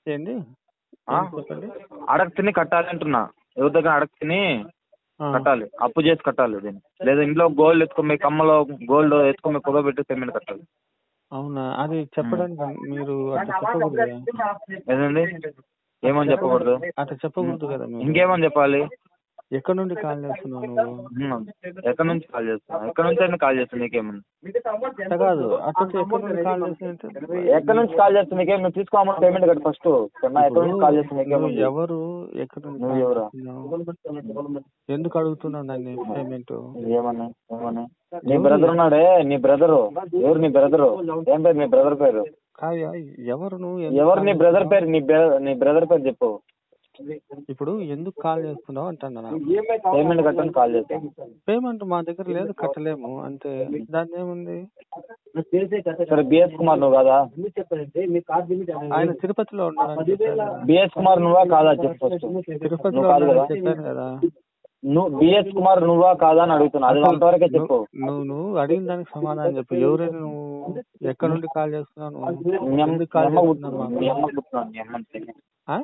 ఏంది ఆ? చెప్పండి. అడగ తిని కట్టాలి అంటున్నా. ఎవరి దగ్గర అడగ తిని కట్టాలి, అప్పు చేసి కట్టాలి దీన్ని. లేదా ఇంట్లో గోల్డ్ ఎత్తుకుని కమ్మలో గోల్డ్ ఎత్తుకుని కుదబెట్టి పేమెంట్ కట్టాలి. అవునా, అది చెప్పడానికి మీరు అట్లా చెప్పకూడదు కదా. ఏదండి ఏమని చెప్పకూడదు? అట్లా చెప్పకూడదు కదా మీరు. ఇంకేమని చెప్పాలి? ఎక్కడి నుండి కాల్ చేస్తున్నావు నువ్వు? ఎక్కడి నుంచి కాల్ చేస్తున్నా? ఎక్కడి నుంచి అయినా కాల్ చేస్తున్నా, నీకేమన్నా? అట్లా కాదు, అట్లా ఎక్కడి నుండి కాల్ చేస్తున్నట్టు. ఎక్కడి నుంచి కాల్ చేస్తున్నా నీకేం? నువ్వు తీసుకోమని పేమెంట్ కట్టు ఫస్ట్. ఎక్కడి నుంచి కాల్ చేస్తున్నా నీకేమో? ఎవరు ఎక్కడి నుండి నువ్వు ఎవరా? ఎందుకు అడుగుతున్నావు దాన్ని పేమెంట్? ఏమన్నా ఏమన్నా నీ బ్రదర్ ఉన్నాడే, నీ బ్రదరు ఎవరు? నీ బ్రదరు ఏం పేరు? నీ బ్రదర్ పేరు ఎవరు? నువ్వు ఎవరు? నీ బ్రదర్ పేరు, నీ బ్రదర్ పేరు చెప్పు. ఇప్పుడు ఎందుకు కాల్ చేస్తున్నావు అంటున్నా. పేమెంట్ కట్టని కాల్ చేస్తాను. పేమెంట్ మా దగ్గర లేదు, కట్టలేము అంతే. దాన్ని ఏముంది? సరే బిఎస్ కుమార్ నువ్వు కాదా? ఆయన తిరుపతిలో ఉన్నాడు. బిఎస్ కుమార్ నువ్వా కాదా చెప్పు ఫస్ట్. తిరుపతిలో కాదు కదా? చెప్పాను కదా. నువ్వు బిఎస్ కుమార్ నువ్వా కాదా అని అడుగుతున్నా. అది అంతవరకే చెప్పు. నువ్వు అడిగిన దానికి సమాధానం చెప్పు. ఎవరైనా నువ్వు ఎక్కడ నుండి కాల్ చేస్తున్నావు? మీ అమ్మ కుట్టున్నాను, మీ అమ్మ